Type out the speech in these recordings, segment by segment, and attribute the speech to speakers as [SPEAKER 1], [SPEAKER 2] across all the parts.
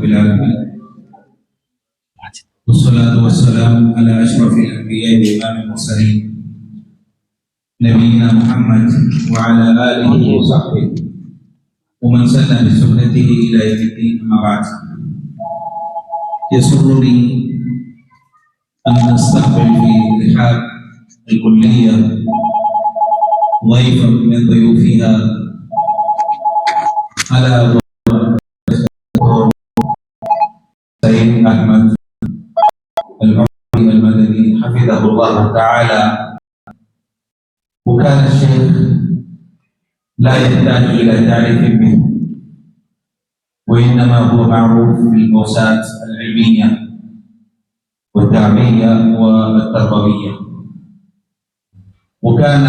[SPEAKER 1] رب العالمين، والصلاة والسلام على أشرف الأنبياء وإمام المرسلين نبينا محمد وعلى آله وصحبه ومن سن بسنته إلى يوم الدين. أما بعد، يسرني أن نستقبل في رحاب الكلية ضيفا من ضيوفها على سيد أحمد العمري المدني حفظه الله تعالى. وكان الشيخ لا يحتاج إلى تعريف به، وإنما هو معروف في الأوساط العلمية والتعبية والتربوية، وكان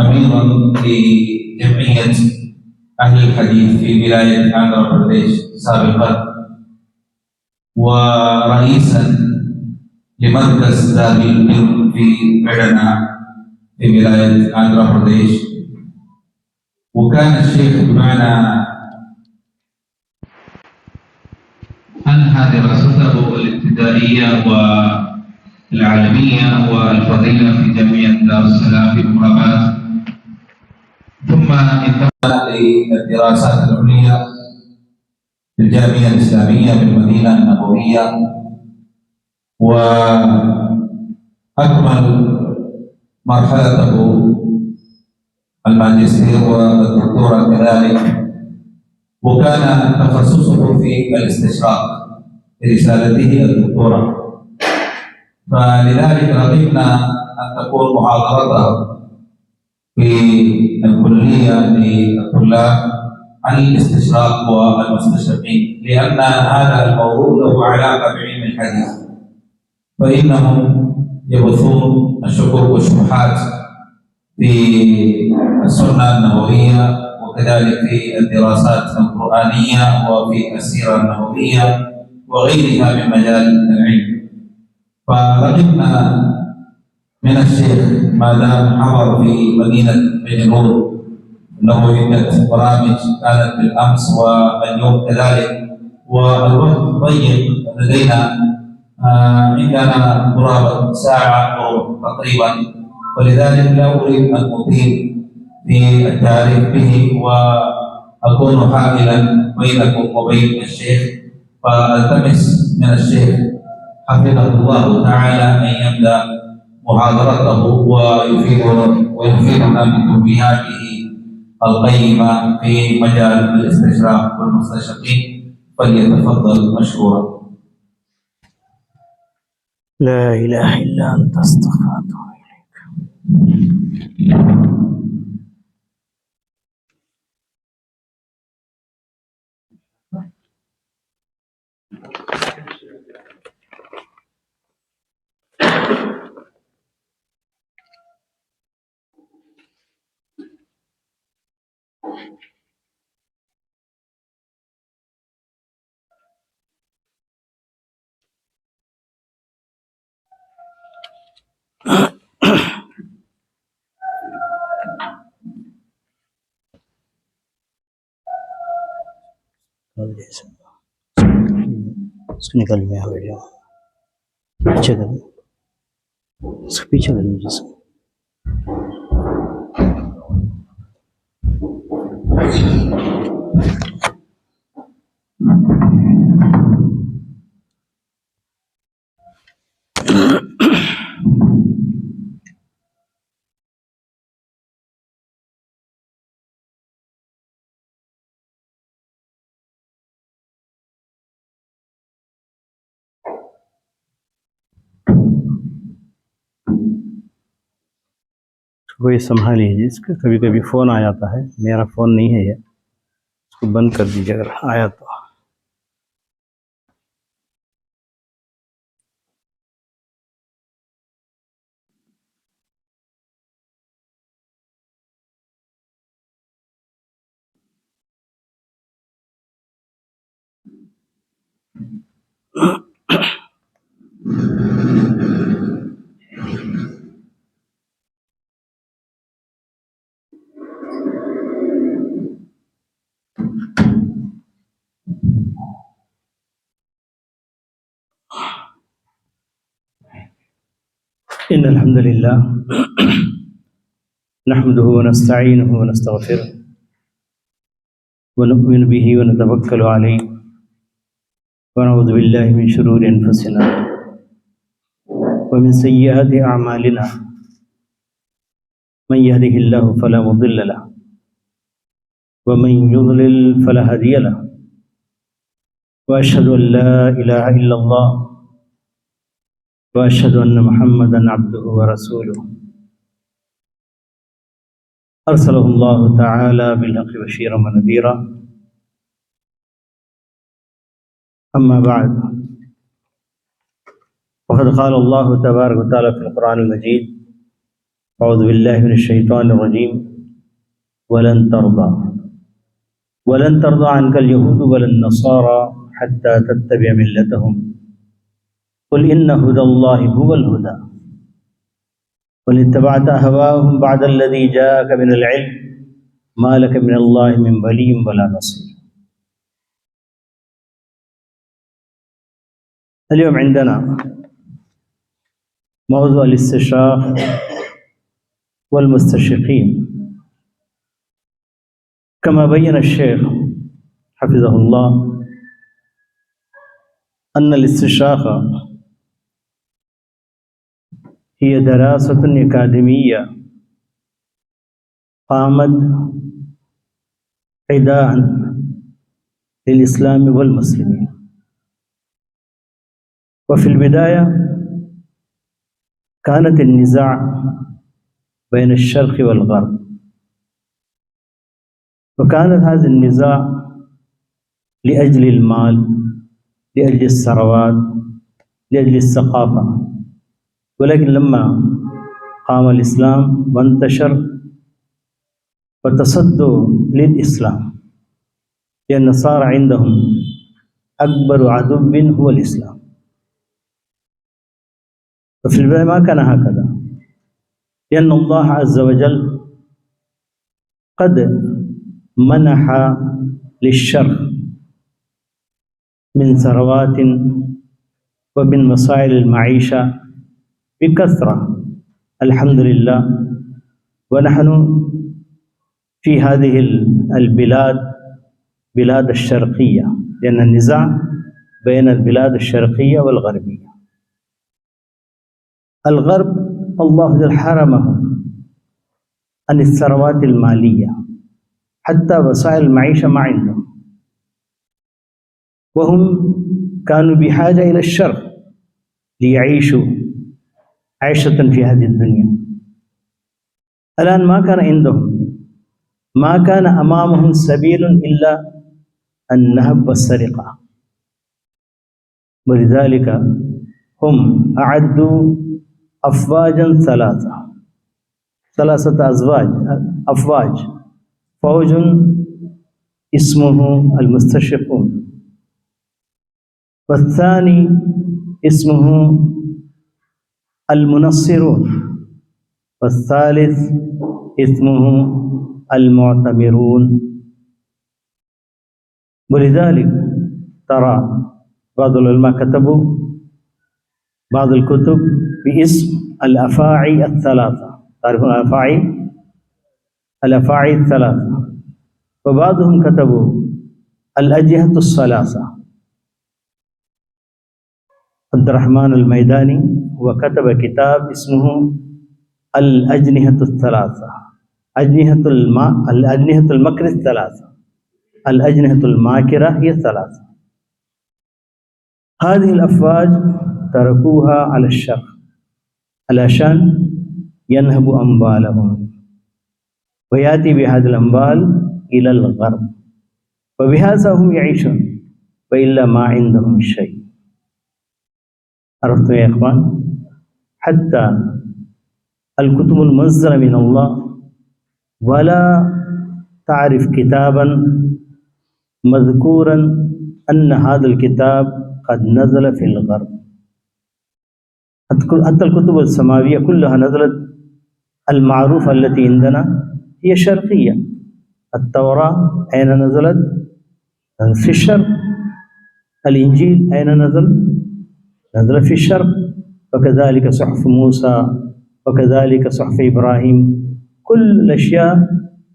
[SPEAKER 1] أميرا لجمعية أهل الحديث في ولاية آندھرا پردیش سابقا، ورئيسا لمركز دار البر في بدنا في ولاية آندھرا پردیش. وكان الشيخ بمعنى أنهى دراسته الابتدائية والعالمية والفضيلة في جامعة دار السلام في الرباط، ثم انتقل للدراسات العليا في الجامعة الإسلامية بالمدينة النبوية، وأكمل مرحلته الماجستير والدكتوراه كذلك، وكان تخصصه في الاستشراق في رسالته الدكتوراه. فلذلك رغبنا أن تكون محاضرته في الكلية للطلاب عن الاستشراق والمستشرقين، لأن هذا الموضوع له علاقة بعلم الحديث، فإنهم يبثون الشكوك والشبهات في السنة النبوية، وكذلك في الدراسات القرآنية وفي السيرة النبوية وغيرها من مجال العلم. فرغبنا من الشيخ ما دام حضر في مدينة بنغلور، له عدة برامج كانت بالأمس واليوم كذلك، والوقت ضيق لدينا، عندنا قرابة ساعة أو تقريبا، ولذلك لا أريد أن أطيل في التعريف به وأكون حائلا بينكم وبين الشيخ. فالتمس من الشيخ حفظه الله تعالى أن يبدأ محاضرته ويفيدنا بتوجيهاته القيمة في مجال الاستشراق والمستشرقين، فليتفضل مشكورا.
[SPEAKER 2] لا إله إلا أنت أستغفرك उसको निकाल में आ वीडियो पीछे कर, उसको पीछे कर मुझे कोई संभाल लीजिए। इसका कभी कभी फ़ोन आ जाता है, मेरा फ़ोन नहीं है ये, इसको बंद कर दीजिए अगर आया तो। إن الحمد لله نحمده ونستعينه ونستغفره ونؤمن به ونتوكل عليه ونعوذ بالله من شرور أنفسنا ومن سيئات أعمالنا من يهده الله فلا مضل له ومن يضلل فلا هادي له وأشهد أن لا إله إلا الله وأشهد أن محمدا عبده ورسوله أرسله الله تعالى بالحق بشيرا ونذيرا أما بعد وقد قال الله تبارك وتعالى في القرآن المجيد أعوذ بالله من الشيطان الرجيم ولن ترضى عنك اليهود ولا النصارى حتى تتبع ملتهم قل إن هدى الله هو الهدى قل اتبعت أهواءهم بعد الذي جاءك من العلم ما لك من الله من ولي ولا نصير. اليوم عندنا موضوع الاستشراق والمستشرقين. كما بين الشيخ حفظه الله أن الاستشراق هي دراسة أكاديمية قامت عداء للإسلام والمسلمين. وفي البداية كانت النزاع بين الشرق والغرب، وكانت هذا النزاع لأجل المال، لأجل الثروات، لأجل الثقافة. ولكن لما قام الإسلام وانتشر وتصدوا للإسلام، لأن صار عندهم أكبر عدو هو الإسلام. وفي البداية ما كان هكذا، لأن الله عز وجل قد منح للشرق من ثروات ومن مسائل المعيشة بكثرة الحمد لله. ونحن في هذه البلاد بلاد الشرقية، لأن النزاع بين البلاد الشرقية والغربية. الغرب الله حرمهم عن الثروات المالية، حتى وسائل المعيشة ما عندهم، وهم كانوا بحاجة إلى الشرق ليعيشوا عيشة في هذه الدنيا. الآن ما كان عندهم، ما كان أمامهم سبيل إلا النهب والسرقة، ولذلك هم أعدوا أفواجا ثلاثة أفواج. فوج اسمه المستشرقون، والثاني اسمه المنصرون، والثالث اسمه المعتمرون. ولذلك ترى بعض العلماء كتبوا بعض الكتب باسم الأفاعي الثلاثة. تعرفون الأفاعي الثلاثة. وبعضهم كتبوا الأجهة الثلاثة. عبد الرحمن الميداني وكتب كتاب اسمه الأجنحة الثلاثة، الأجنحة المكر الثلاثة، الأجنحة الماكرة هي الثلاثة. هذه الأفواج تركوها على الشرق علشان ينهبوا أموالهم ويأتي بهذه الأموال إلى الغرب، وبهذا هم يعيشون، وإلا ما عندهم شيء. عرفتم يا إخوان؟ حتى الكتب المنزلة من الله ولا تعرف كتابا مذكورا أن هذا الكتاب قد نزل في الغرب. حتى الكتب السماوية كلها نزلت، المعروفة التي عندنا هي شرقية. التوراة أين نزلت؟ في الشرق. الإنجيل أين نزل؟ نزل في الشرق. وكذلك صحف موسى وكذلك صحف إبراهيم. كل الأشياء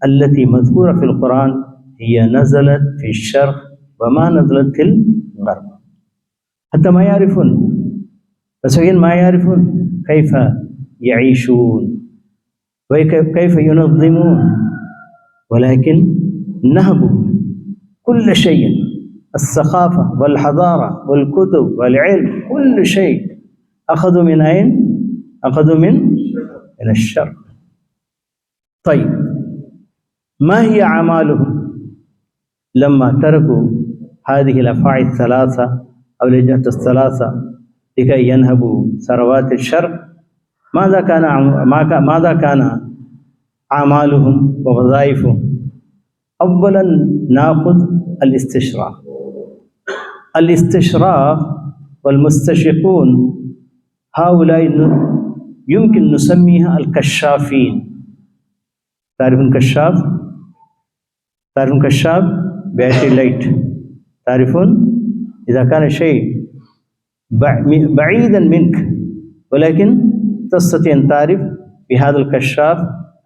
[SPEAKER 2] التي مذكورة في القرآن هي نزلت في الشرق وما نزلت في الغرب. حتى ما يعرفون، بس ما يعرفون كيف يعيشون وكيف ينظمون، ولكن نهبوا كل شيء، الثقافة والحضارة والكتب والعلم، كل شيء أخذوا من أين؟ أخذوا من الشرق. طيب، ما هي أعمالهم لما تركوا هذه الأفاعي الثلاثة أو الوجهات الثلاثة لكي ينهبوا ثروات الشرق؟ ماذا كان أعمالهم ووظائفهم؟ أولا نأخذ الاستشراق. الاستشراق والمستشرقون هؤلاء يمكن نسميها الكشافين. تعرفون كشاف؟ تعرفون كشاف؟ بيعطي لايت. تعرفون إذا كان شيء بعيدا منك ولكن تستطيع أن تعرف بهذا الكشاف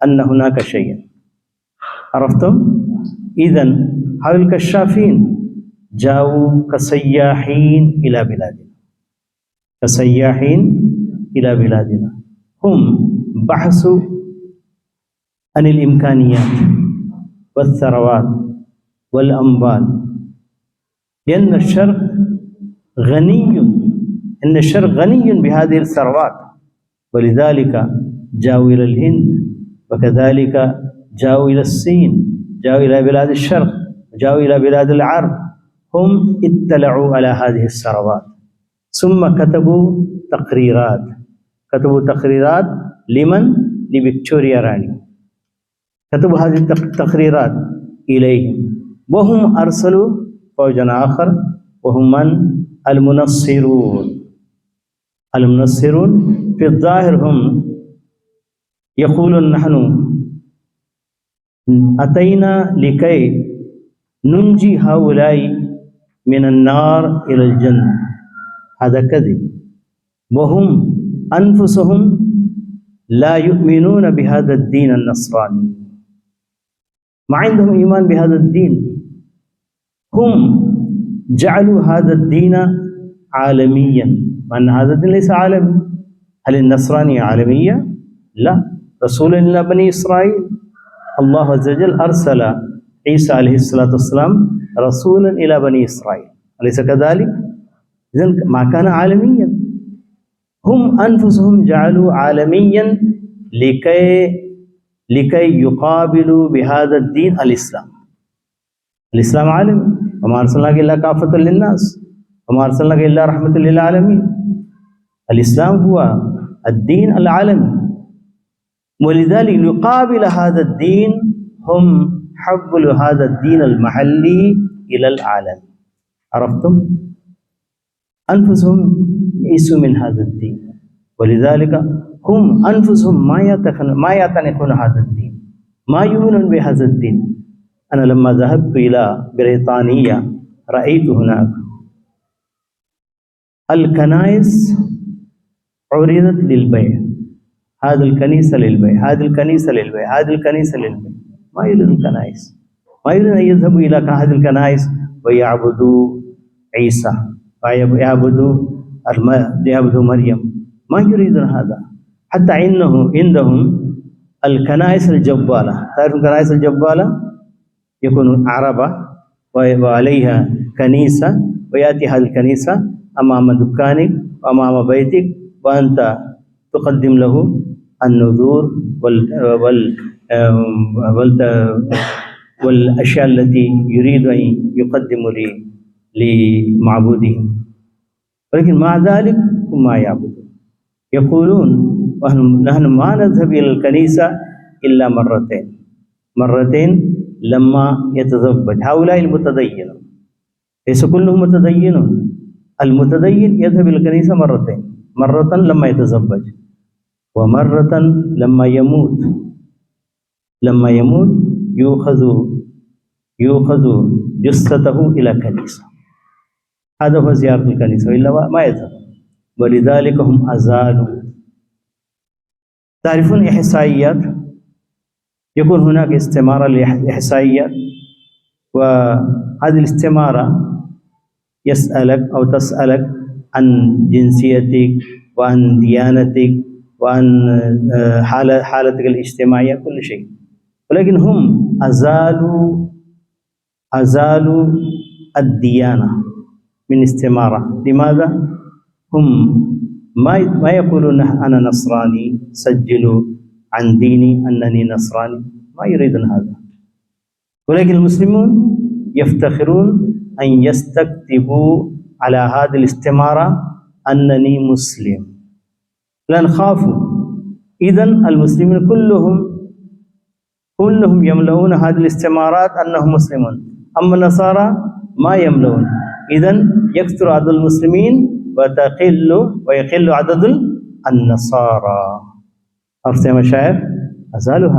[SPEAKER 2] أن هناك شيئا. عرفتم؟ إذن هؤلاء الكشافين جاءوا كسياحين إلى بلادنا، كسياحين إلى بلادنا. هم بحثوا عن الإمكانيات والثروات والأموال، لأن الشرق غني، إن الشرق غني بهذه الثروات، ولذلك جاءوا إلى الهند، وكذلك جاءوا إلى الصين، جاءوا إلى بلاد الشرق، جاءوا إلى بلاد العرب. هم اطلعوا على هذه الثروات ثم كتبوا تقريرات لمن؟ لفيكتوريا راني. كتبوا هذه التقريرات إليهم، وهم أرسلوا فوجا آخر وهم من؟ المنصرون. المنصرون في الظاهر هم يقولون نحن أتينا لكي ننجي هؤلاء من النار إلى الجنة. هذا كذب، وهم أنفسهم لا يؤمنون بهذا الدين النصراني، ما عندهم إيمان بهذا الدين. هم جعلوا هذا الدين عالميا، مع أن هذا الدين ليس عالمي. هل النصرانية عالمية؟ لا، رسولا إلى بني إسرائيل. الله عز وجل أرسل عيسى عليه الصلاة والسلام رسولا إلى بني إسرائيل، أليس كذلك؟ إذن ما كان عالميا. هم أنفسهم جعلوا عالميا لكي يقابلوا بهذا الدين الإسلام. الإسلام عالمي، وما أرسلناك إلا كافة للناس وما أرسلناك إلا رحمة للعالمين. الإسلام هو الدين العالمي، ولذلك يقابل هذا الدين هم حولوا هذا الدين المحلي إلى العالم. عرفتم؟ أنفسهم يئسوا من هذا الدين، ولذلك هم أنفسهم ما يعتنقون هذا الدين، ما يؤمنون بهذا الدين. أنا لما ذهبت إلى بريطانيا رأيت هناك الكنائس عرضت للبيع، هذه الكنيسة للبيع، هذه الكنيسة للبيع، هذه الكنيسة للبيع. ما يريد الكنائس، ما يريد أن يذهبوا إلى هذه الكنائس ويعبدوا عيسى ويعبدوا مريم، ما يريدون هذا. حتى عندهم الكنائس الجبالة. تعرف الكنائس الجبالة؟ يكون عربة وعليها كنيسة، ويأتي هذه الكنيسة أمام دكانك وأمام بيتك، وأنت تقدم له النذور والأشياء التي يريد أن يقدم لمعبودهم، ولكن مع ذلك هم ما يعبدون. يقولون نحن ما نذهب إلى الكنيسة إلا مرتين لما يتزوج. هؤلاء المتدينون، ليس كلهم متدينون. المتدين يذهب إلى الكنيسة مرة لما يتزوج، ومرة لما يموت. لما يموت يؤخذ جثته إلى كنيسة، هذا هو زيارة الكنيسة، وإلا ما يذهب. ولذلك هم أزالوا تعرفون إحصائيات؟ يكون هناك استمارة للإحصائيات، وهذه الاستمارة يسألك أو تسألك عن جنسيتك وعن ديانتك وعن حالتك الاجتماعية، كل شيء. ولكن هم أزالوا الديانة من استمارة. لماذا؟ هم ما يقولون أنا نصراني، سجلوا عن ديني أنني نصراني، ما يريدون هذا. ولكن المسلمون يفتخرون أن يستكتبوا على هذه الاستمارة أنني مسلم، لأن خافوا. إذن المسلمين كلهم يملؤون هذه الاستمارات أنهم مسلمون، أما النصارى ما يملؤون. إذن يكثر عدد المسلمين ويقل عدد النصارى. عرفت يا مشايخ؟ أزالوا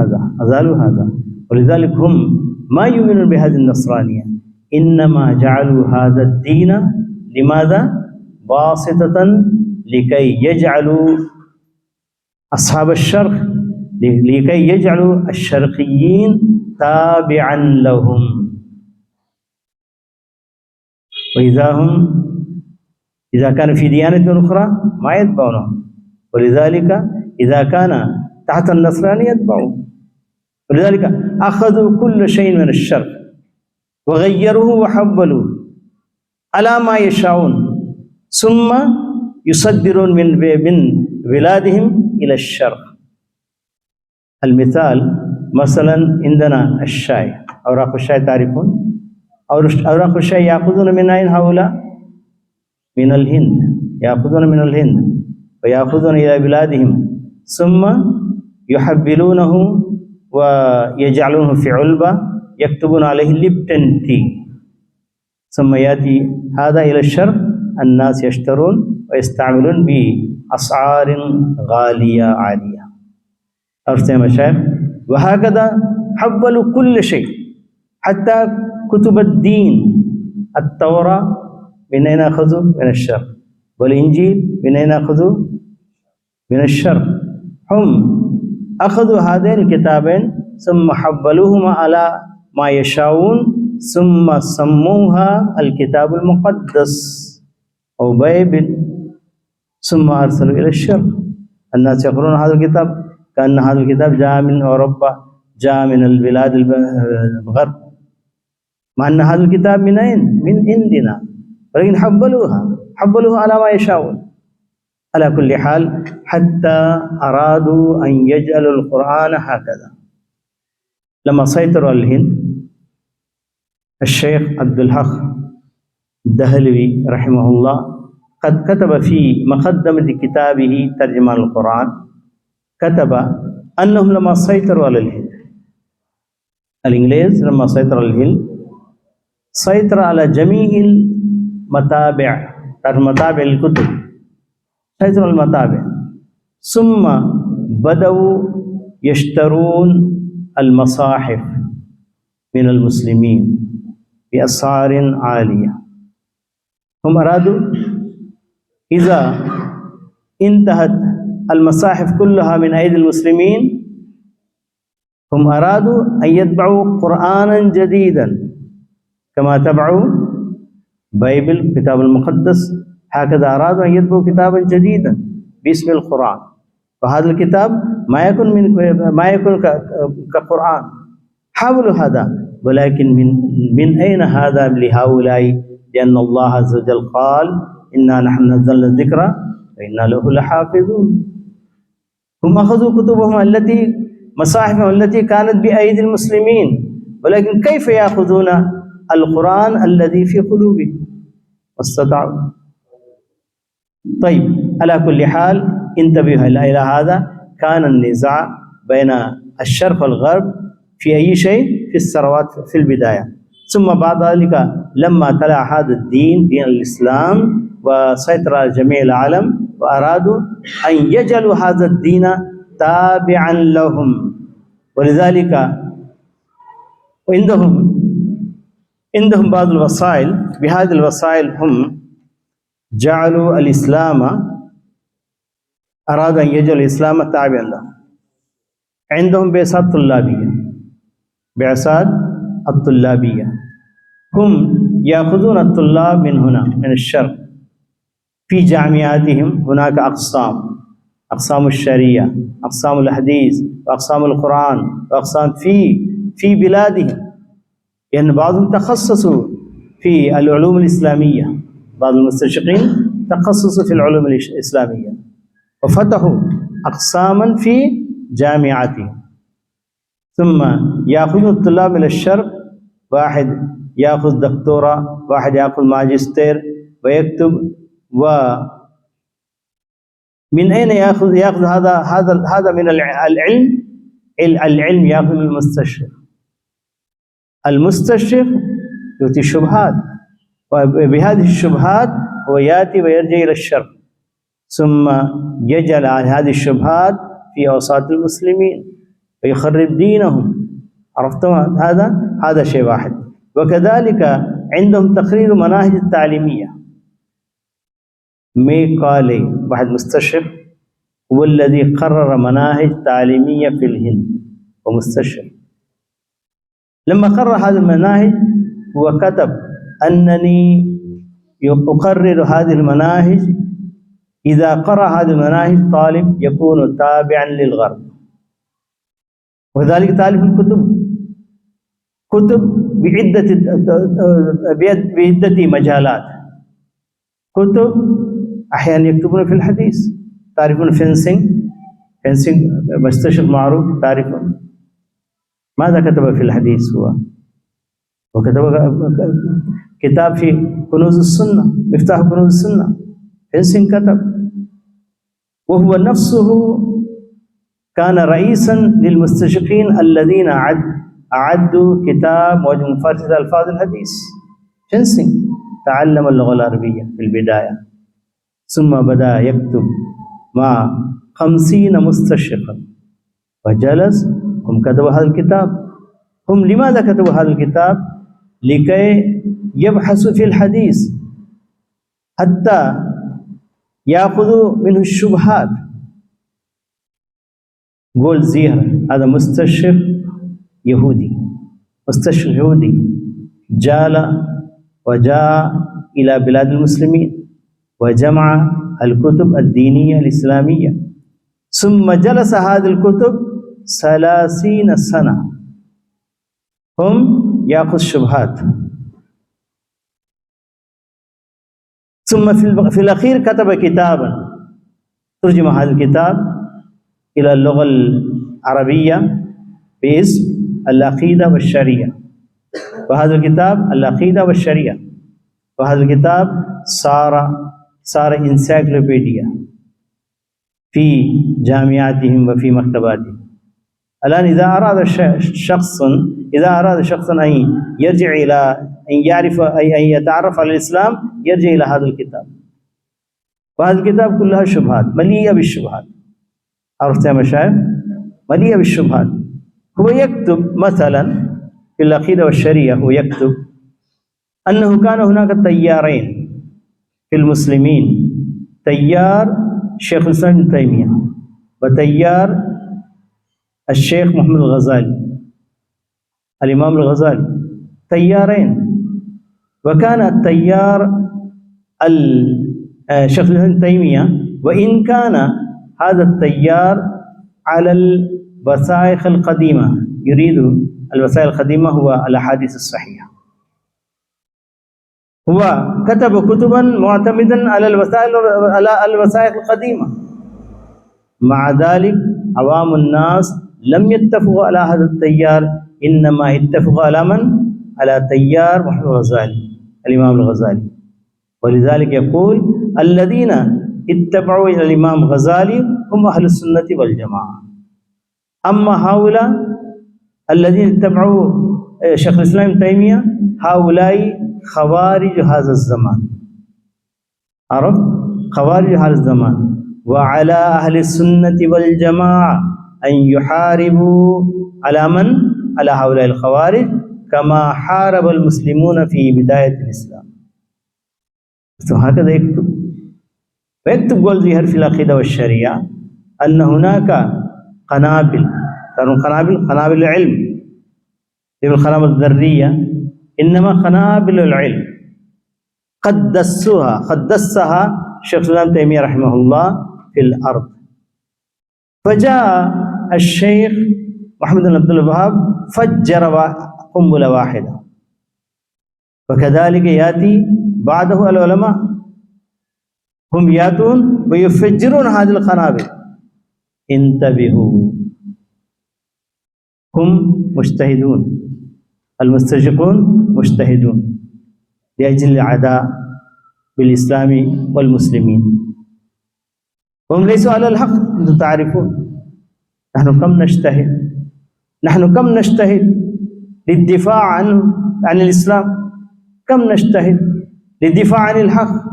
[SPEAKER 2] هذا. ولذلك هم ما يؤمنون بهذه النصرانية، إنما جعلوا هذا الدين لماذا؟ واسطة لكي يجعلوا أصحاب الشرق، لكي يجعلوا الشرقيين تابعا لهم، إذا كان في ديانة أخرى ما يتبعونهم، ولذلك إذا كان تحت النصرانية يتبعوه. ولذلك أخذوا كل شيء من الشرق وغيروه وحولوه على ما يشاءون، ثم يصدرون من بلادهم إلى الشرق. المثال مثلا عندنا الشاي، أوراق الشاي تعرفون؟ أوراق الشاي يأخذون من أين هؤلاء؟ من الهند، يأخذون من الهند ويأخذون إلى بلادهم، ثم يحبلونه ويجعلونه في علبة يكتبون عليه ليبتون تي، ثم يأتي هذا إلى الشرق، الناس يشترون ويستعملون بأسعار غالية عالية. عرفت يا مشايخ؟ وهكذا حولوا كل شيء، حتى كتب الدين. التوراة من أين أخذوا؟ من الشرق. والإنجيل من أين أخذوا؟ من الشرق. هم أخذوا هذين الكتابين ثم حولوهما على ما يشاءون، ثم سموها الكتاب المقدس أو بايبل، ثم أرسلوا إلى الشرق. الناس يقرؤون هذا الكتاب كأن هذا الكتاب جاء من أوروبا، جاء من البلاد الغرب، مع أن هذا الكتاب من أين؟ من عندنا، ولكن حولوها على ما يشاءون. على كل حال، حتى أرادوا أن يجعلوا القرآن هكذا. لما سيطروا على الهند، الشيخ عبد الحق الدهلوي رحمه الله قد كتب في مقدمة كتابه ترجمة القرآن، كتب أنهم لما سيطروا على الهند، الإنجليز لما سيطروا على الهند سيطر على جميع المطابع، مطابع الكتب، سيطر على المطابع، ثم بدأوا يشترون المصاحف من المسلمين بأسعار عالية. هم أرادوا إذا انتهت المصاحف كلها من أيدي المسلمين، هم أرادوا أن يتبعوا قرآنا جديدا كما تبعوا بايبل كتاب المقدس، هكذا أرادوا أن يتبعوا كتابا جديدا باسم القرآن. وهذا الكتاب ما يكون كقرآن. حاولوا هذا، ولكن من أين هذا لهؤلاء؟ لأن الله عز وجل قال إنا نحن نزلنا الذكر وإنا له لحافظون. هم أخذوا كتبهم مصاحفهم التي كانت بأيدي المسلمين، ولكن كيف يأخذون القرآن الذي في قلوبهم؟ واستطاعوا. طيب، على كل حال انتبهوا إلى هذا. كان النزاع بين الشرق والغرب في أي شيء؟ في الثروات في البداية. ثم بعد ذلك لما طلع هذا الدين، دين الإسلام، وسيطر على جميع العالم، وأرادوا أن يجعلوا هذا الدين تابعا لهم. ولذلك عندهم بعض الوسائل، بهذه الوسائل هم جعلوا الإسلام، أرادوا أن يجعلوا الإسلام تابعا لهم. عندهم بعثات طلابية، بعثات الطلابية، هم يأخذون الطلاب من هنا من الشرق. في جامعاتهم هناك أقسام الشريعة، أقسام الحديث، وأقسام القرآن، وأقسام في بلادهم، يعني بعضهم تخصصوا في العلوم الإسلامية، بعض المستشرقين تخصصوا في العلوم الإسلامية وفتحوا أقساما في جامعاتهم. ثم يأخذون الطلاب إلى الشرق، واحد يأخذ دكتوراه، واحد يأخذ ماجستير ويكتب. ومن أين يأخذ هذا من العلم؟ العلم يأخذ المستشرق. المستشرق يؤتي الشبهات، وبهذه الشبهات هو يأتي ويرجع إلى الشرق، ثم يجعل هذه الشبهات في أوساط المسلمين ويخرب دينهم. عرفتم؟ هذا شيء واحد. وكذلك عندهم تقرير مناهج التعليمية. ميكالي واحد مستشرق هو الذي قرر مناهج تعليمية في الهند، ومستشرق. لما قرر هذه المناهج هو كتب أنني أقرر هذه المناهج، إذا قرأ هذه المناهج طالب يكون تابعا للغرب، وذلك تأليف كتب بعدة مجالات. كتب أحيانا يكتبون في الحديث، تعرفون فينسينج مستشرق معروف، تعرفون ماذا كتب في الحديث؟ هو كتب كتاب في كنوز السنة، مفتاح كنوز السنة، فينسينج كتب. وهو نفسه كان رئيسا للمستشرقين الذين أعدوا كتاب موجب مفارقة ألفاظ الحديث. فينسينج تعلم اللغة العربية في البداية، ثم بدأ يكتب مع 50 مستشرقا وجلس. هم كتبوا هذا الكتاب. هم لماذا كتبوا هذا الكتاب؟ لكي يبحثوا في الحديث حتى يأخذوا منه الشبهات. جول زيهر هذا مستشرق يهودي، وجاء إلى بلاد المسلمين وجمع الكتب الدينية الإسلامية، ثم جلس هذه الكتب 30 سنة هم يأخذ شبهات. ثم في الأخير كتب كتابا، ترجم هذا الكتاب إلى اللغة العربية باسم العقيدة والشريعة. وهذا الكتاب العقيدة والشريعة، وهذا الكتاب صار انسايكلوبيديا في جامعاتهم وفي مكتباتهم. الآن إذا أراد شخص أن يرجع إلى أن يعرف أن يتعرف على الإسلام، يرجع إلى هذا الكتاب. وهذا الكتاب كلها شبهات، مليئة بالشبهات. عرفت يا مشايخ؟ مليئة بالشبهات. هو يكتب مثلا في العقيدة والشريعة، هو يكتب أنه كان هناك تيارين في المسلمين، تيار شيخ الإسلام ابن تيمية وتيار الشيخ محمد الغزالي، الإمام الغزالي، تيارين. وكان التيار الشيخ الإسلام ابن تيمية، وإن كان هذا التيار على الوثائق القديمة، يريد الوثائق القديمة هو الأحاديث الصحيحة. هو كتب كتبا معتمدا على الوثائق القديمة. مع ذلك عوام الناس لم يتفقوا على هذا التيار، إنما اتفقوا على من؟ على تيار محمد الغزالي، الإمام الغزالي. ولذلك يقول الذين اتبعوا إلى الإمام الغزالي هم أهل السنة والجماعة. أما هؤلاء الذين اتبعوا شيخ الإسلام ابن تيمية، هؤلاء خوارج هذا الزمان. عرفت؟ خوارج هذا الزمان. وعلى أهل السنة والجماعة أن يحاربوا على من؟ على هؤلاء الخوارج، كما حارب المسلمون في بداية الإسلام. هكذا يكتب. ويكتب جولزيهر في العقيدة والشريعة أن هناك قنابل تعرفون قنابل العلم، القنابل الذرية، إنما قنابل العلم قدسها شيخ الإسلام تيمية رحمه الله في الأرض. فجاء الشيخ محمد بن عبد الوهاب فجر قنبلة واحدة، وكذلك يأتي بعده العلماء هم يأتون ويفجرون هذه القنابل. انتبهوا، هم مجتهدون، المستشرقون مجتهدون لأجل العداء بالإسلام والمسلمين، وهم ليسوا على الحق. أنتم تعرفون نحن كم نجتهد للدفاع عن الإسلام، كم نجتهد للدفاع عن الحق،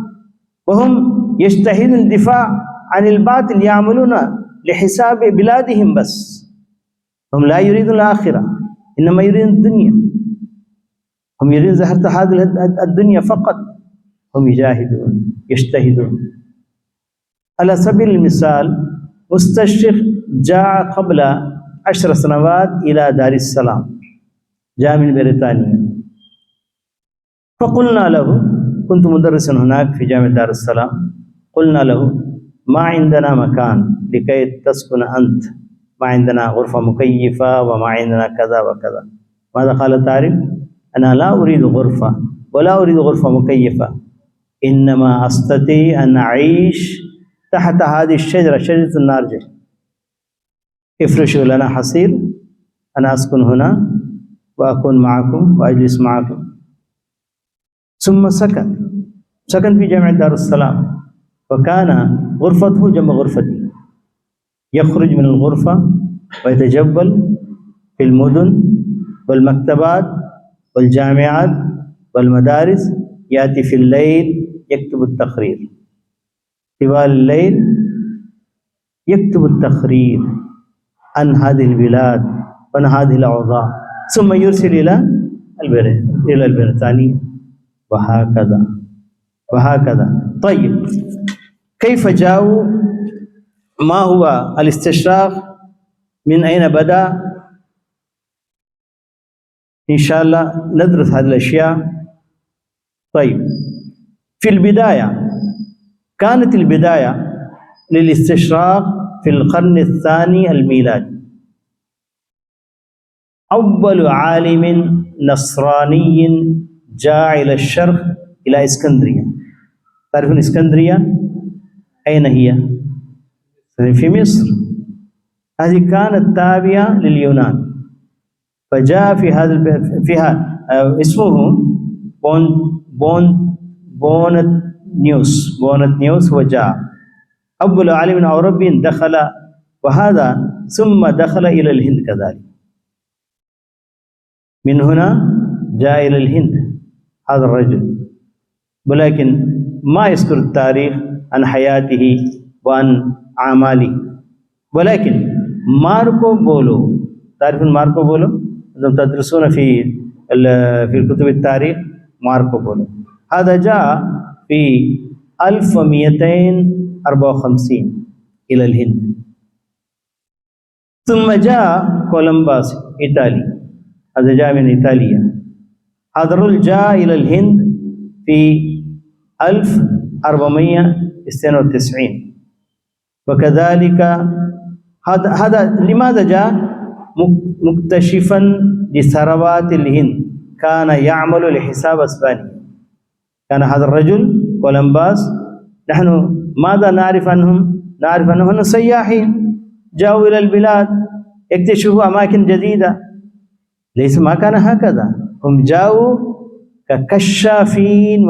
[SPEAKER 2] وهم يجتهدون للدفاع عن الباطل، يعملون لحساب بلادهم بس. هم لا يريدون الآخرة، إنما يريدون الدنيا، هم يريدون زهرة هذه الدنيا فقط. هم يجاهدون يجتهدون. على سبيل المثال مستشرق جاء قبل 10 سنوات إلى دار السلام، جاء من بريطانيا، فقلنا له، كنت مدرسا هناك في جامعة دار السلام، قلنا له ما عندنا مكان لكي تسكن أنت، ما عندنا غرفة مكيفة وما عندنا كذا وكذا. ماذا قال تعرف؟ أنا لا أريد غرفة ولا أريد غرفة مكيفة، إنما أستطيع أن أعيش تحت هذه الشجرة، شجرة النارجل، افرشوا لنا حصير، أنا أسكن هنا وأكون معكم وأجلس معكم. ثم سكن في جامعة دار السلام، وكان غرفته جنب غرفتي، يخرج من الغرفة ويتجول في المدن والمكتبات والجامعات والمدارس، يأتي في الليل يكتب التقرير، طوال الليل يكتب التقرير عن هذه البلاد وعن هذه الأوضاع، ثم يرسل إلى البريطانية، وهكذا. طيب، كيف جاءوا؟ ما هو الاستشراق؟ من أين بدأ؟ إن شاء الله ندرس هذه الأشياء. طيب، في البداية كانت البداية للاستشراق في القرن الثاني الميلادي. أول عالم نصراني جاء إلى الشرق، إلى إسكندرية. تعرفون إسكندرية أين هي؟ في مصر. هذه كانت تابعة لليونان، فجاء في هذا فيها اسمه بونت نيوس هو جاء أول عالم أوروبي دخل، وهذا ثم دخل إلى الهند كذلك. من هنا جاء إلى الهند هذا الرجل، ولكن ما يذكر التاريخ عن حياته وعن أعماله. ولكن ماركو بولو، تعرفون ماركو بولو؟ أنتم تدرسون في كتب التاريخ. ماركو بولو هذا جاء في 1254 إلى الهند. ثم جاء كولومباس إيطالي، هذا جاء من إيطاليا. هذا الرجل جاء إلى الهند في 1492، وكذلك هذا لماذا جاء؟ مكتشفا لثروات الهند، كان يعمل لحساب أسبانيا. كان هذا الرجل كولومباس، نحن ماذا نعرف عنهم؟ نعرف أنهم سياحين جاءوا إلى البلاد يكتشفوا أماكن جديدة. ليس ما كان هكذا، هم جاءوا ككشافين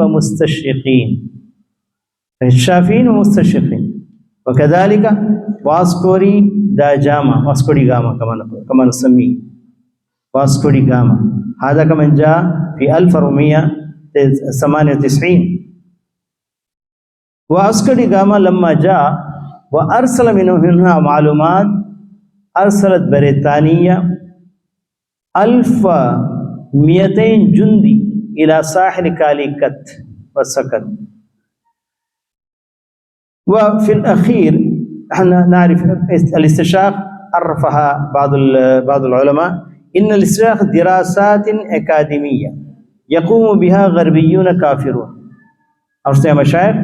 [SPEAKER 2] ومستشرقين، وكذلك واسكوري دا جاما، واسكوري غاما كما نسميه، واسكوري غاما هذا كمان جاء في 1498. واسكوري غاما لما جاء وأرسل منها معلومات، أرسلت بريطانيا 1200 جندي إلى ساحل كاليكت وسكن. وفي الأخير نحن نعرف الاستشراق عرفها بعض العلماء إن الإصلاح دراسات أكاديمية يقوم بها غربيون كافرون. أرسل مشايخ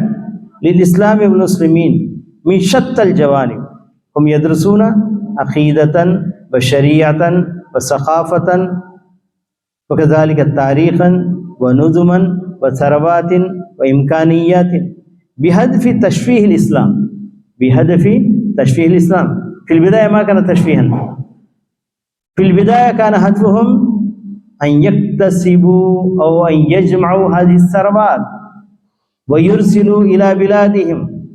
[SPEAKER 2] للإسلام والمسلمين من شتى الجوانب، هم يدرسون عقيدة وشريعة وثقافة وكذلك تاريخا ونظما وثروات وإمكانيات بهدف تشفيه الإسلام، بهدف تشفيه الإسلام. في البداية ما كان تشفيها، في البداية كان هدفهم أن يكتسبوا أو أن يجمعوا هذه الثروات ويرسلوا إلى بلادهم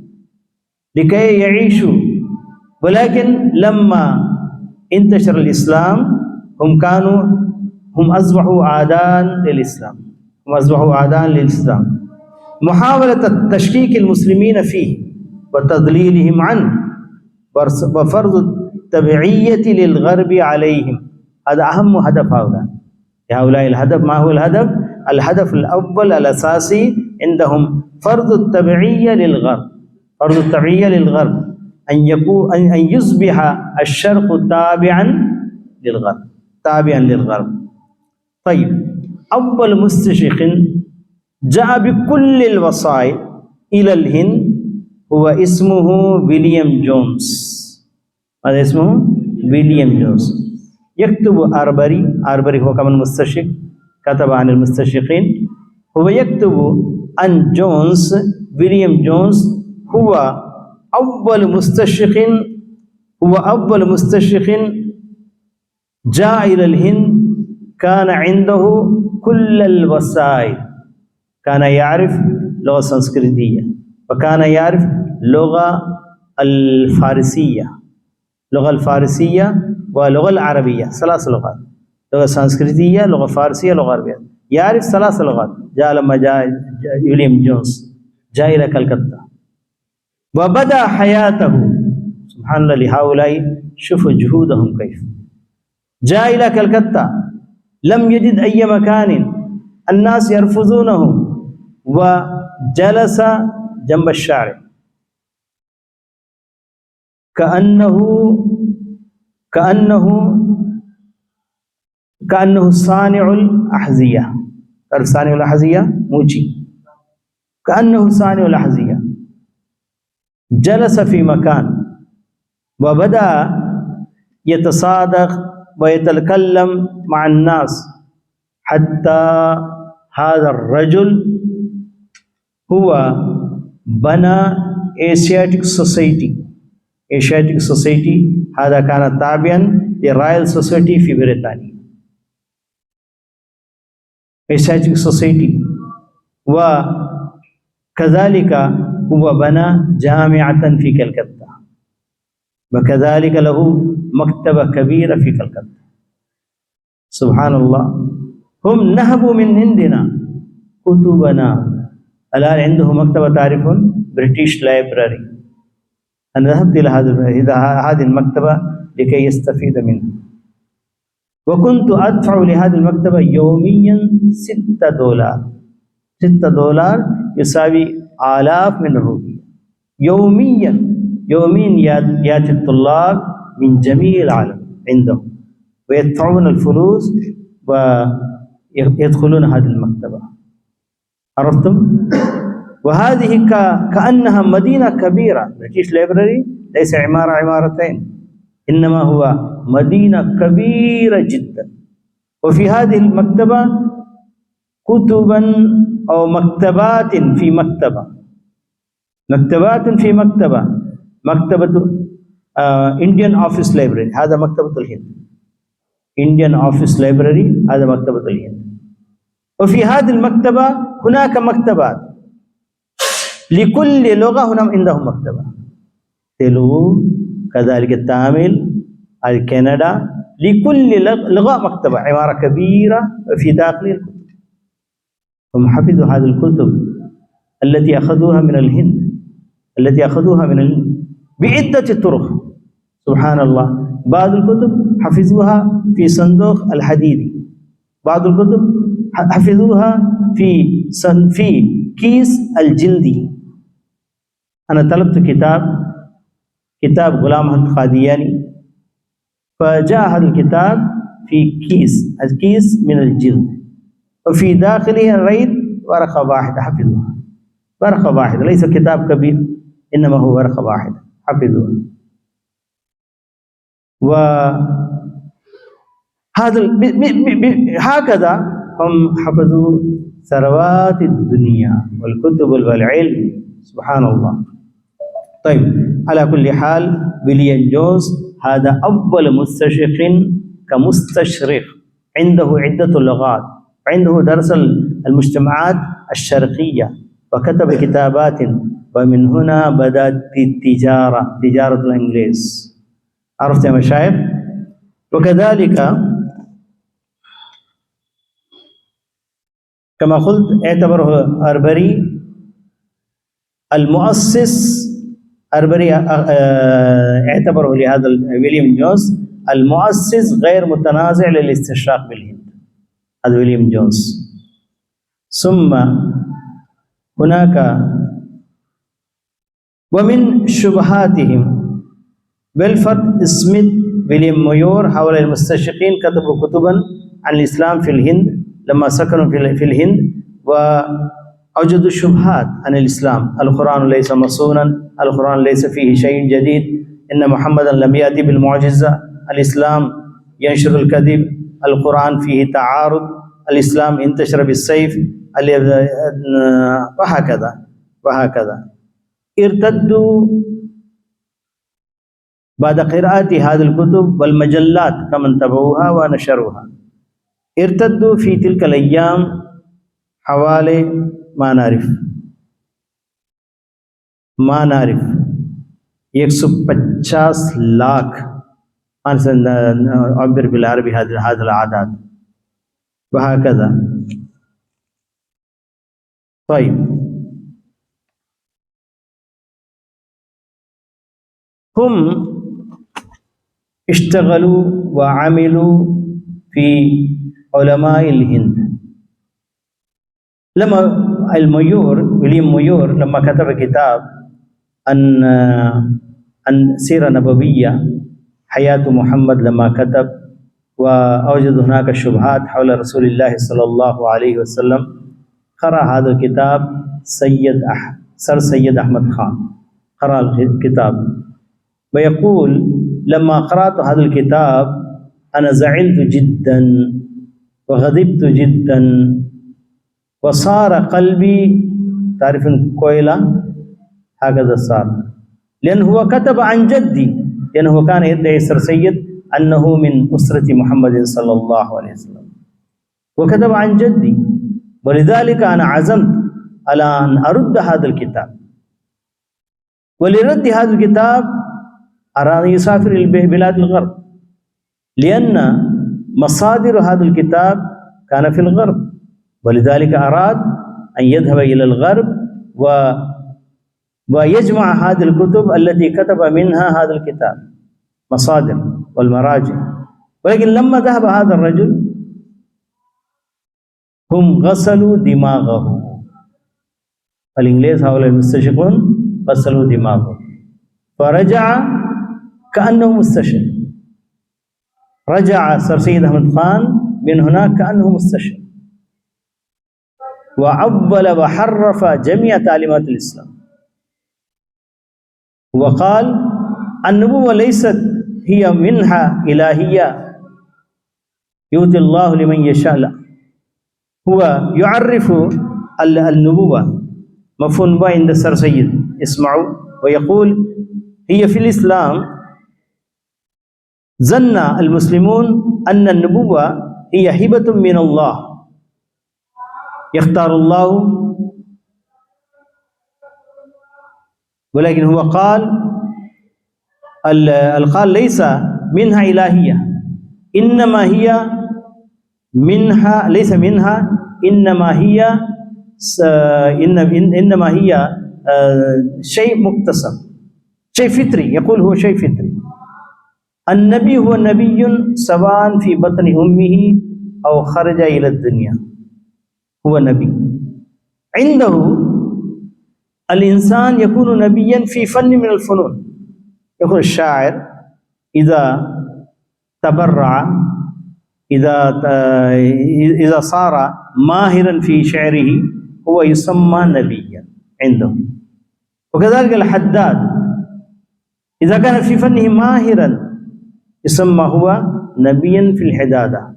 [SPEAKER 2] لكي يعيشوا، ولكن لما انتشر الإسلام هم أصبحوا أعداء للإسلام، محاولة تشكيك المسلمين فيه وتضليلهم عنه وفرض التبعية للغرب عليهم. هذا أهم هدف هؤلاء الهدف. ما هو الهدف؟ الهدف الأول الأساسي عندهم فرض التبعية للغرب، أن يصبح الشرق تابعا للغرب. طيب، أول مستشرق جاء بكل الوسائل إلى الهند هو اسمه ويليام جونز. هذا اسمه ويليام جونز. يكتب أربري هو كمان مستشرق، كتب عن المستشرقين. هو يكتب عن ويليام جونز هو أول مستشرق جاء إلى الهند، كان عنده كل الوسائل، كان يعرف لغة سنسكريتية وكان يعرف اللغة الفارسية واللغة العربية، 3 لغات، لغة سنسكريتية، لغة فارسية، لغة عربية، يعرف 3 لغات. لما جاء ويليام جونز جاء إلى كلكتة وبدأ حياته. سبحان الله لهؤلاء، شوفوا جهودهم كيف. جاء إلى كلكتة، لم يجد أي مكان، الناس يرفضونه، وجلس جنب الشارع كأنه صانع الأحذية. تعرف صانع الأحذية؟ موجي، كأنه صانع الأحذية. جلس في مكان وبدأ يتصادق ويتكلم مع الناس، حتى هذا الرجل هو بنى Asiatic Society. هذا كان تابعا للرايل سوسايتي في بريطانيا، Asiatic Society. وكذلك هو بنى جامعة في كلكتة، وكذلك له مكتبة كبيرة في كلكتة. سبحان الله، هم نهبوا من عندنا كتبنا. الآن عنده مكتبة، تعرفون بريتش لايبراري. أنا ذهبت إلى هذه المكتبة لكي يستفيد منها، وكنت أدفع لهذه المكتبة يوميا $6. $6 يساوي آلاف من الروبية. يوميا يأتي الطلاب من جميع العالم عندهم ويدفعون الفلوس ويدخلون هذه المكتبة. عرفتم؟ وهذه كأنها مدينة كبيرة. بريتش لايبراري ليس عمارتين، إنما هو مدينة كبيرة جدا. وفي هذه المكتبة كتبا أو مكتبات في مكتبة، مكتبة Indian Office Library، هذا مكتبة الهند. Indian Office Library، هذا مكتبة الهند. وفي هذه المكتبة هناك مكتبات لكل لغة، هنا عندهم مكتبة، تلغو، كذلك التامل، الكندا، لكل لغة مكتبة، عمارة كبيرة في داخل الكتب. هم حفظوا هذه الكتب التي أخذوها من الهند، بعدة طرق. سبحان الله، بعض الكتب حفظوها في صندوق الحديدي، بعض الكتب حفظوها في كيس الجلدي. أنا طلبت كتاب غلام أحمد قادياني، فجاء هذا الكتاب في كيس من الجلد، وفي داخله الريد ورقة واحدة حفظوها، ورقة واحدة، ليس كتاب كبير، إنما هو ورقة واحدة حفظوها. هكذا هم حفظوا ثروات الدنيا والكتب والعلم، سبحان الله. طيب، على كل حال ويليام جونز هذا أول مستشرق كمستشرق، عنده عدة لغات، عنده درس المجتمعات الشرقية، وكتب كتابات، ومن هنا بدأت تجارة الإنجليز. عرفت يا مشايخ؟ وكذلك كما قلت اعتبره أربري المؤسس، أربري اعتبره لهذا ويليام جونز المؤسس غير متنازع للاستشراق بالهند، هذا ويليام جونز. ثم هناك ومن شبهاتهم ويلفرد سميث، ويليام مايور، هؤلاء المستشرقين كتبوا كتبا عن الإسلام في الهند لما سكنوا في الهند، وأوجدوا شبهات عن الإسلام. القرآن ليس مصونا، القرآن ليس فيه شيء جديد، إن محمدا لم يأتي بالمعجزة، الإسلام ينشر الكذب، القرآن فيه تعارض، الإسلام انتشر بالسيف، وهكذا. ارتدوا بعد قراءة هذه الكتب والمجلات كمن تبعوها ونشروها، ارتدوا في تلك الأيام حوالي ما نعرف 150 लाख، أعبر بالعربي هذا الأعداد، وهكذا. طيب، هم اشتغلوا وعملوا في علماء الهند. لما ويليام مايور لما كتب كتاب عن سيرة نبوية، حياة محمد، لما كتب وأوجد هناك شبهات حول رسول الله صلى الله عليه وسلم، قرأ هذا الكتاب سر سيد أحمد خان، قرأ الكتاب ويقول: لما قرأت هذا الكتاب أنا زعلت جدا وغضبت جدا، وصار قلبي، تعرف كويلة، هكذا صار، لأنه هو كتب عن جدي، لأنه كان يدعي سر سيد أنه من أسرة محمد صلى الله عليه وسلم، وكتب عن جدي، ولذلك أنا عزمت على أن أرد هذا الكتاب. ولرد هذا الكتاب أراد أن يسافر إلى بلاد الغرب، لأن مصادر هذا الكتاب كان في الغرب، ولذلك أراد أن يذهب إلى الغرب ويجمع هذه الكتب التي كتب منها هذا الكتاب، مصادر والمراجع. ولكن لما ذهب هذا الرجل هم غسلوا دماغه، الإنجليز هؤلاء المستشرقون غسلوا دماغه، فرجع كأنه مستشرق، رجع سر سيد أحمد خان من هناك كأنه مستشرق، وعبل وحرف جميع تعليمات الإسلام، وقال النبوة ليست هي منحة إلهية يؤتي الله لمن يشاء، لا، هو يعرف النبوة مفهوم عند سر سيد، اسمعوا، ويقول: هي في الإسلام ظن المسلمون أن النبوة هي هبة من الله يختار الله، ولكن هو قال ليس منها إلهية، إنما هي منها، ليس منها، إنما هي شيء مكتسب، شيء فطري، يقول هو شيء فطري. النبي هو نبي سواء في بطن أمه أو خرج إلى الدنيا، هو نبي. عنده الإنسان يكون نبيا في فن من الفنون، يقول الشاعر: إذا تبرع إذا صار ماهرا في شعره هو يسمى نبيا عنده. وكذلك الحداد إذا كان في فنه ماهرا يسمى هو نبيا في الحدادة.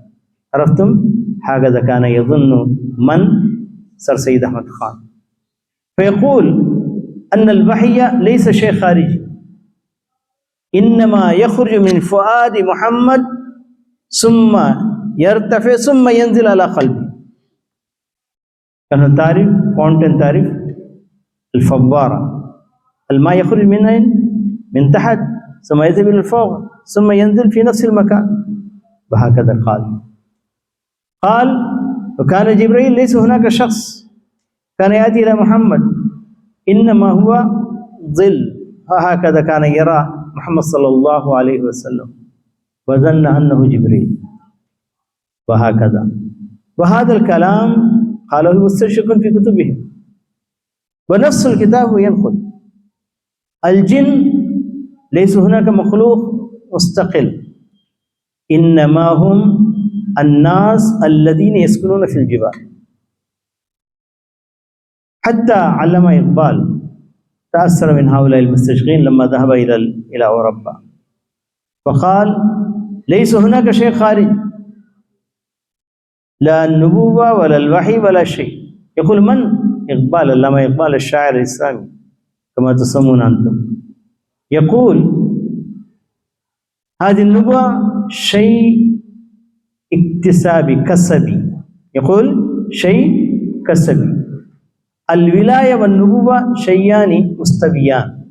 [SPEAKER 2] عرفتم؟ هكذا كان يظن من سر سيد أحمد خان. فيقول أن الوحي ليس شيء خارجي، إنما يخرج من فؤاد محمد ثم يرتفع ثم ينزل على قلبه. كان تعرف فونتين، تعرف الفوارة، الماء يخرج من أين؟ من تحت ثم يذهب إلى الفوق ثم ينزل في نفس المكان. وهكذا قال وكان جبريل ليس هناك شخص كان يأتي إلى محمد، إنما هو ظل. وهكذا كان يرى محمد صلى الله عليه وسلم وظن أنه جبريل. وهكذا. وهذا الكلام قاله المستشرقون في كتبهم، ونفس الكتاب ينقل الجن ليس هناك مخلوق مستقل، إنما هم الناس الذين يسكنون في الجبال. حتى علامة إقبال تأثر من هؤلاء المستشرقين لما ذهب إلى أوروبا، فقال ليس هناك شيء خارج، لا النبوة ولا الوحي ولا شيء. يقول من؟ إقبال، علامة إقبال الشاعر الإسلامي كما تسمون أنتم. يقول هذه النبوة شيء اكتسابي كسبي، يقول شيء كسبي. الولاية والنبوة شيئان مستويان.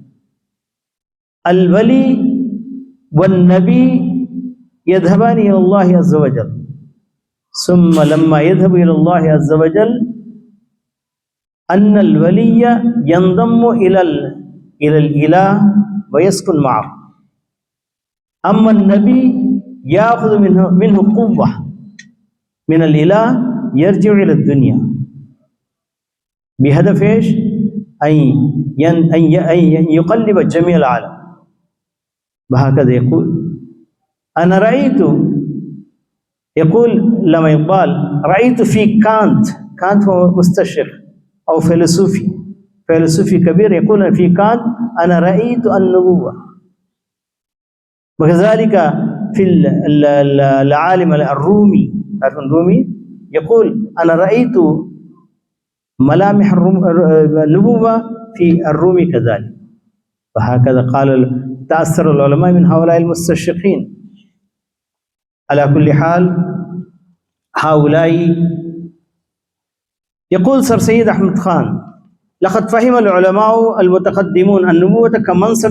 [SPEAKER 2] الولي والنبي يذهبان إلى الله عز وجل، ثم لما يذهب إلى الله عز وجل أن الولي ينضم إلى الإله ويسكن معه، أما النبي يأخذ منه قوة من الإله يرجع إلى الدنيا بهدف إيش؟ أن يقلب جميع العالم. وهكذا يقول أنا رأيت، يقول لما يقبال رأيت في كانت هو مستشرق أو فيلسوفي كبير، يقول في كانت أنا رأيت النبوة. وكذلك في العالم الرومي، تعرفون الرومي يقول أنا رأيت ملامح النبوة في الرومي كذلك. وهكذا قال تأثر العلماء من هؤلاء المستشرقين. على كل حال هؤلاء، يقول سر سيد أحمد خان لقد فهم العلماء المتقدمون النبوة كمنصب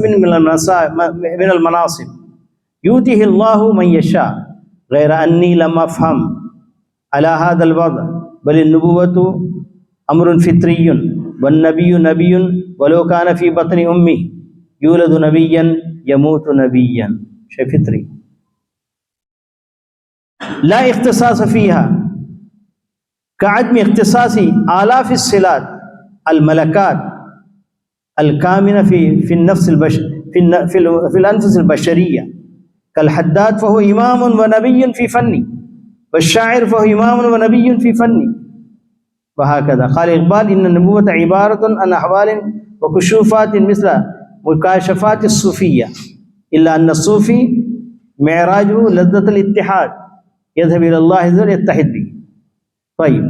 [SPEAKER 2] من المناصب يؤتيه الله من يشاء، غير أني لم أفهم على هذا الوضع، بل النبوة أمر فطري والنبي نبي ولو كان في بطن أمه، يولد نبيا يموت نبيا، شيء فطري لا اختصاص فيها، كعدم اختصاص آلاف الصلات الملكات الكامنة في النفس في الأنفس البشرية، كالحداد فهو إمام ونبي في فني، والشاعر فهو إمام ونبي في فني. وهكذا قال إقبال إن النبوة عبارة عن أحوال وكشوفات مثل مكاشفات الصوفية، إلا أن الصوفي معراجه لذة الاتحاد، يذهب إلى الله عز وجل يتحد به. طيب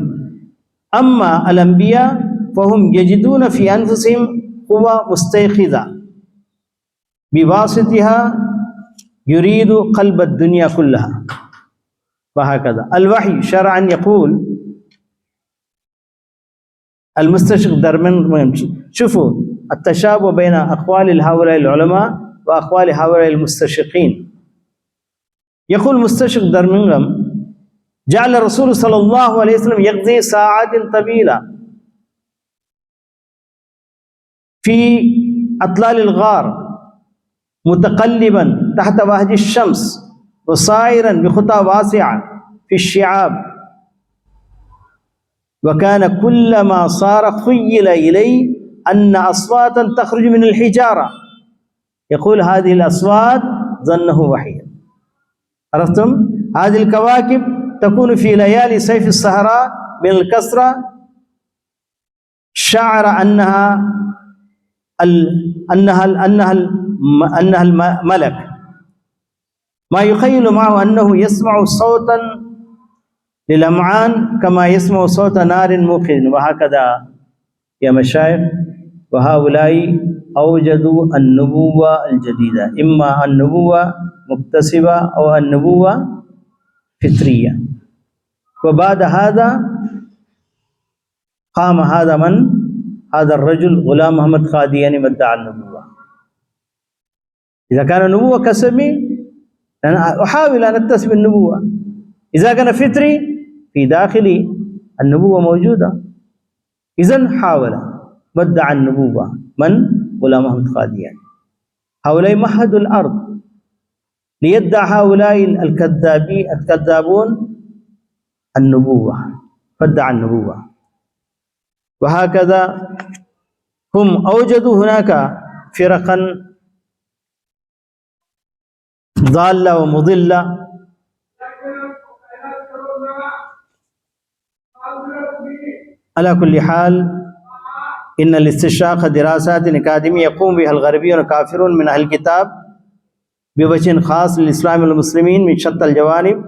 [SPEAKER 2] أما الأنبياء فهم يجدون في أنفسهم قوة مستيقظة بواسطها يريد قلب الدنيا كلها. وهكذا الوحي شرعا يقول المستشرق درمن. شوفوا التشابه بين أقوال هؤلاء العلماء وأقوال هؤلاء المستشرقين. يقول المستشرق درمنغم جعل الرسول صلى الله عليه وسلم يقضي ساعات طويلة في أطلال الغار متقلبا تحت وهج الشمس وسائرا بخطى واسعة في الشعاب، وكان كلما صار خيل إليه أن أصواتا تخرج من الحجارة، يقول هذه الأصوات ظنه وحيا. عرفتم؟ هذه الكواكب تكون في ليالي صيف الصحراء من الكثرة، شعر أنها الملك، ما يخيل معه أنه يسمع صوتا للأمعان كما يسمع صوت نار موقد. وهكذا يا مشايخ، وهؤلاء أوجدوا النبوة الجديدة، إما النبوة مكتسبة أو النبوة فطرية. وبعد هذا قام هذا الرجل غلام محمد قادياني مدعي النبوة. إذا كان النبوة كسبي أنا أحاول أن أكتسب النبوة، إذا كان فطري في داخلي النبوة موجودة، إذن حاول مدعي النبوة من؟ غلام محمد قادياني. هؤلاء مهدوا الأرض ليدعي هؤلاء الكذابون النبوة، فادعى النبوة. وهكذا هم أوجدوا هناك فرقا ضالة ومضلة. على كل حال، إن الاستشراق دراسات أكاديمية يقوم بها الغربيون الكافرون من أهل الكتاب بوجه خاص للإسلام والمسلمين من شتى الجوانب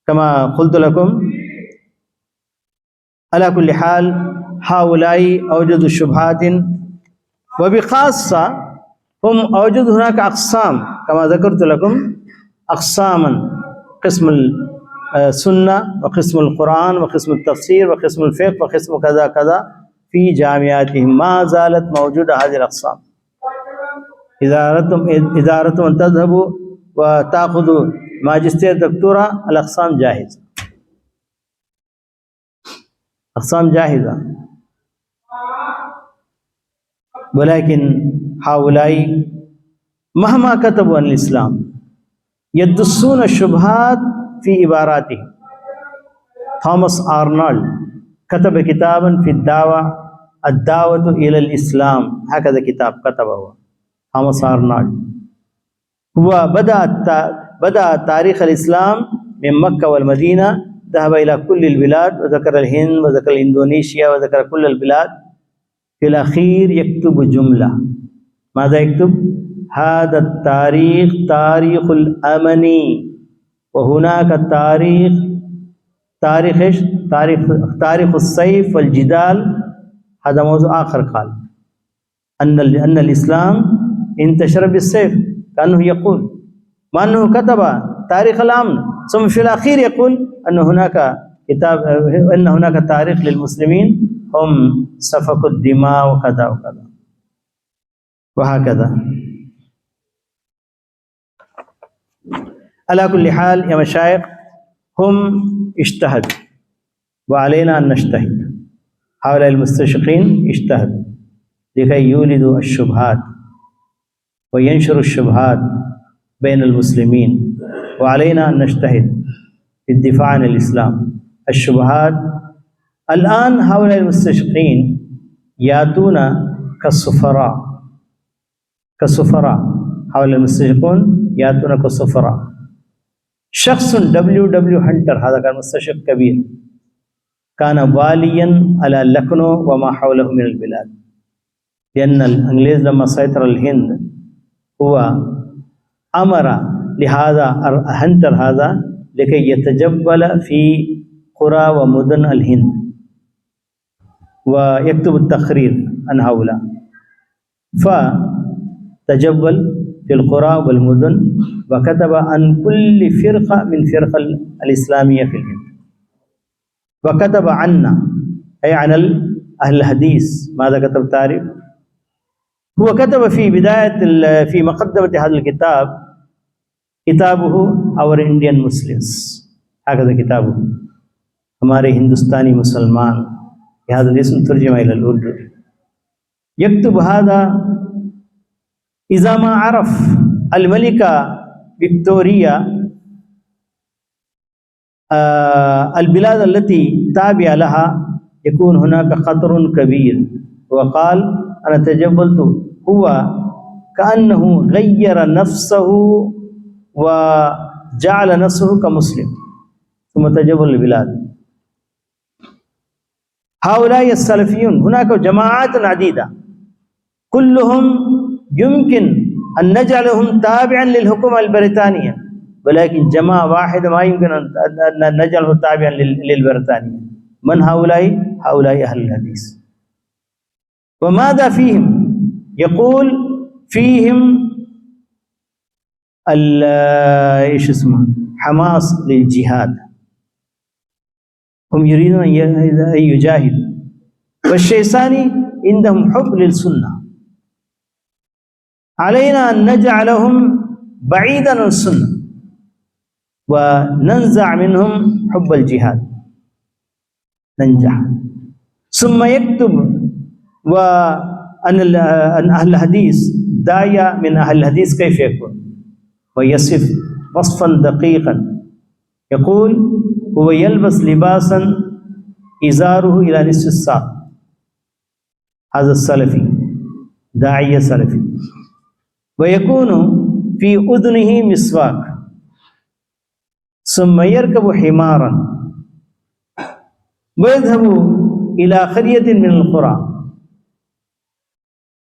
[SPEAKER 2] كما قلت لكم. على كل حال، هؤلاء أوجدوا شبهات، وبخاصة هم أوجدوا هناك أقسام كما ذكرت لكم، أقساما: قسم السنة، وقسم القرآن، وقسم التفسير، وقسم الفقه، وقسم كذا كذا في جامعاتهم. ما زالت موجودة هذه الأقسام. إذا أردتم أن تذهبوا وتأخذوا ماجستير دكتوراه، الأقسام جاهزة، أقسام جاهزة. ولكن هؤلاء مهما كتبوا عن الإسلام يدسون الشبهات في عباراتهم. توماس أرنولد كتب كتابا في الدعوة إلى الإسلام، هكذا كتاب كتبه توماس أرنولد. هو بدأ تاريخ الإسلام من مكة والمدينة، ذهب إلى كل البلاد وذكر الهند وذكر إندونيسيا وذكر كل البلاد. في الأخير يكتب جملة، ماذا يكتب؟ هذا التاريخ تاريخ الأمن، وهناك تاريخ إيش؟ تاريخ السيف والجدال. هذا موضوع آخر. قال أن الإسلام انتشر بالسيف، كأنه يقول، ما أنه كتب تاريخ الأمن، ثم في الأخير يقول أن هناك تاريخ للمسلمين هم سفكوا الدماء وكذا وكذا وهكذا. على كل حال يا مشايخ، هم اجتهدوا وعلينا أن نجتهد. هؤلاء المستشرقين اجتهدوا لكي يولدوا الشبهات وينشروا الشبهات بين المسلمين، وعلينا أن نجتهد في الدفاع عن الإسلام. الشبهات الآن هؤلاء المستشرقين يأتون كالسفراء. هؤلاء المستشرقون يأتون كالسفراء. شخص دبليو هانتر، هذا كان مستشرق كبير، كان واليا على لكنو وما حوله من البلاد، لأن الإنجليز لما سيطر الهند هو أمر لهذا هانتر هذا لكي يتجول في قرى ومدن الهند ويكتب التقرير عن هؤلاء. فتجول في القرى والمدن وكتب عن كل فرقة من فرق الإسلامية في الهند، وكتب عنا أي عن أهل الحديث. ماذا كتب؟ تعرف؟ هو كتب في مقدمة هذا الكتاب किताबुहु आवर इंडियन मुस्लिम्स, هكذا किताबुहु हमारे हिंदुस्तानी मुसलमान, هذا الاسم ترجم إلى الأردن. يكتب هذا إذا ما عرف الملكة فيكتوريا البلاد التي تابعة لها يكون هناك خطر كبير. وقال أنا تجولت، هو كأنه غير نفسه جعل نفسه كمسلم ثم تجول البلاد. هؤلاء السلفيون هناك جماعات عديدة كلهم يمكن أن نجعلهم تابعا للحكومة البريطانية، ولكن جماعة واحدة ما يمكن أن نجعله تابعا للبريطانية. من هؤلاء؟ هؤلاء أهل الحديث. وماذا فيهم؟ يقول فيهم ايش اسمه حماس للجهاد، هم يريدون أن يجاهدوا. والشيء الثاني عندهم حب للسنة، علينا أن نجعلهم بعيدا عن السنة وننزع منهم حب الجهاد ننجح. ثم يكتب وأن أهل الحديث داعية من أهل الحديث كيف يكون، ويصف وصفا دقيقا. يقول هو يلبس لباسا إزاره إلى نصف الساق، هذا السلفي داعية سلفي. ويكون في أذنه مسواك، ثم يركب حمارا ويذهب إلى قرية من القرى،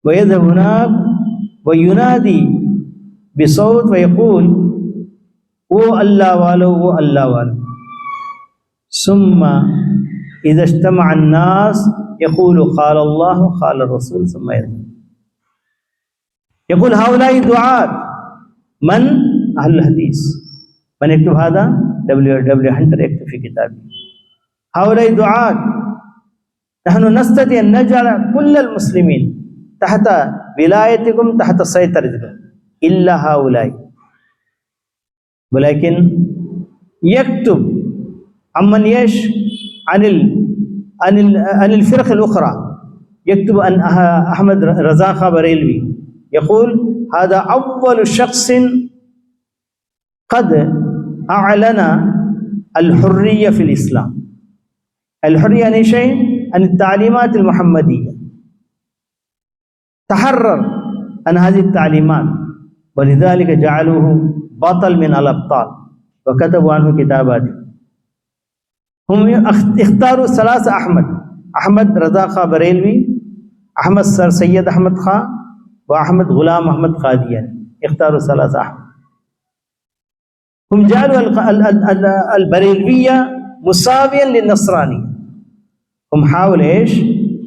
[SPEAKER 2] ويذهب هناك وينادي بصوت ويقول वो अल्लाह वालो वो अल्लाह वालो. ثم إذا اجتمع الناس يقول قال الله قال الرسول ثم يذهب. يقول هؤلاء دعاة من؟ أهل الحديث. من يكتب هذا؟ W. هنتر يكتب في كتابه. هؤلاء دعاة نحن نستطيع أن نجعل كل المسلمين تحت ولايتكم تحت سيطرتكم إلا هؤلاء. ولكن يكتب عمن يش عن الفرق الأخرى. يكتب عن أحمد رضا خان بریلوی، يقول هذا أول شخص قد أعلن الحرية في الإسلام. الحرية يعني شيء عن التعليمات المحمدية، تحرر عن هذه التعليمات، ولذلك جعلوه بطل من الأبطال وكتبوا عنه كتابات. هم اختاروا ثلاثة أحمد رضا خان بریلوی، أحمد سر سید أحمد خان، وأحمد غلام أحمد قادیانی. اختاروا ثلاثة أحمد. هم جعلوا البريلوية مساويا للنصرانية. هم حاولوا ايش؟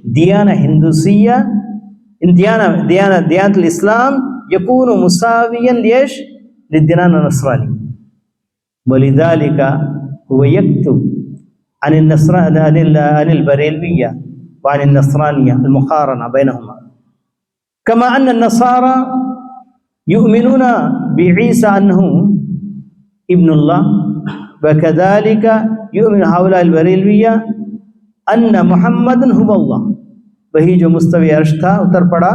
[SPEAKER 2] ديانة هندوسية، ديانة الإسلام يكون مساويا ليش؟ للديانة النصرانية. ولذلك هو يكتب عن عن البريلوية وعن النصرانية المقارنة بينهما. كما أن النصارى يؤمنون بعيسى أنه ابن الله، وكذلك يؤمن هؤلاء البريلوية أن محمد هو الله، वही जो मुस्तवी अर्श था उतर पड़ा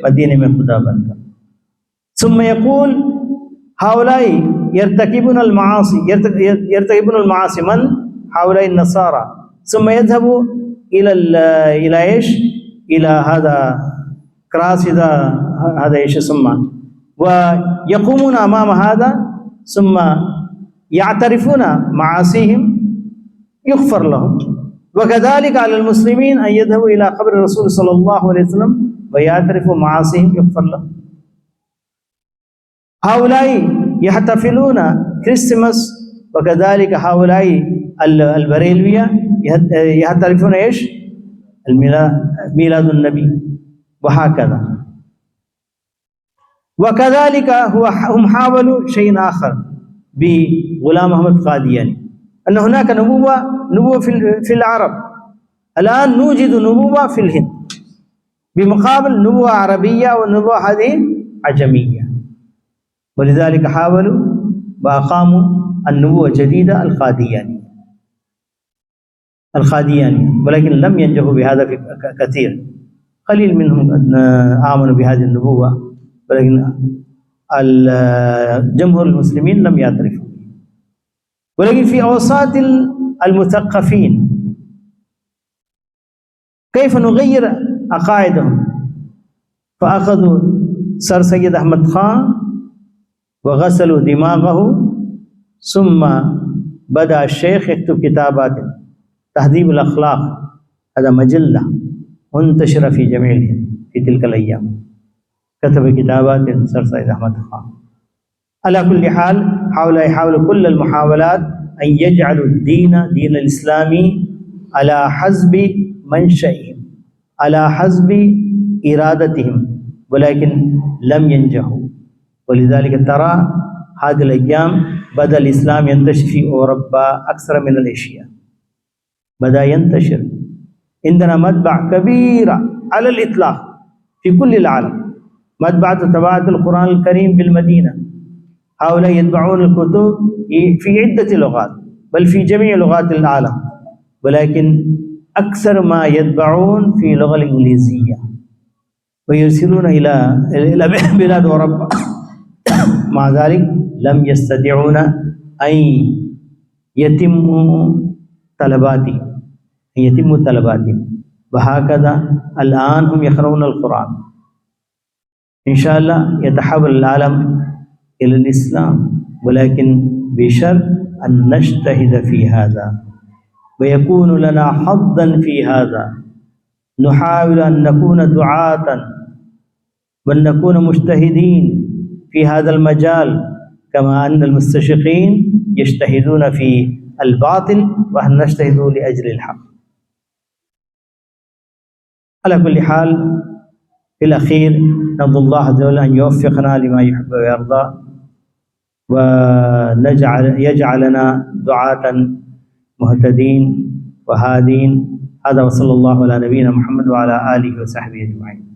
[SPEAKER 2] मदीने में खुदा बनकर. ثم يقول هؤلاء يرتكبون المعاصي من؟ هؤلاء النصارى. ثم يذهب إلى إيش؟ إلى هذا كراس هذا إيش اسمه، ويقومون أمام هذا ثم يعترفون معاصيهم يغفر لهم. وكذلك على المسلمين أن يذهبوا إلى قبر الرسول صلى الله عليه وسلم ويعترفوا معاصيهم يغفر لهم. هؤلاء يحتفلون كريسماس، وكذلك هؤلاء البريلوية يحتفلون ايش؟ ميلاد النبي، وهكذا. وكذلك هم حاولوا شيء آخر بغلام أحمد قادياني، أن هناك نبوة في العرب. الآن نوجد نبوة في الهند بمقابل نبوة عربية، والنبوة هذه عجمية. ولذلك حاولوا وأقاموا النبوة الجديدة القاديانية، ولكن لم ينجحوا بهذا كثير. قليل منهم آمنوا بهذه النبوة، ولكن جمهور المسلمين لم يعترفوا. ولكن في أوساط المثقفين كيف نغير عقائدهم؟ فأخذوا سر سيد أحمد خان وغسلوا دماغه ثم بدأ الشيخ يكتب كتابات. تهذيب الأخلاق هذا مجلة منتشرة في جميع الهند في تلك الأيام، كتب كتابات سر سيد أحمد خان. على كل حال يحاول كل المحاولات أن يجعلوا دين الإسلامي على حسب منشئهم، على حسب إرادتهم، ولكن لم ينجحوا. ولذلك ترى هذه الأيام بدأ الإسلام ينتشر في أوروبا أكثر من الأشياء، بدأ ينتشر. عندنا مطبعة كبيرة على الإطلاق في كل العالم، مطبعة طباعة القرآن الكريم بالمدينة. هؤلاء يطبعون الكتب في عدة لغات، بل في جميع لغات العالم، ولكن أكثر ما يطبعون في اللغة الإنجليزية ويرسلون إلى بلاد أوروبا. مع ذلك لم يستطيعون أن يتموا طلباتهم. وهكذا الآن هم يقرؤون القرآن. إن شاء الله يتحول العالم إلى الإسلام، ولكن بشرط أن نجتهد في هذا ويكون لنا حظا في هذا. نحاول أن نكون دعاة وأن نكون مجتهدين في هذا المجال، كما أن المستشرقين يجتهدون في الباطل ونحن نجتهد لأجل الحق. على كل حال في الأخير نرجو الله عز وجل أن يوفقنا لما يحب ويرضى، ويجعلنا دعاة مهتدين وهادين. هذا وصلى الله على نبينا محمد وعلى آله وصحبه أجمعين.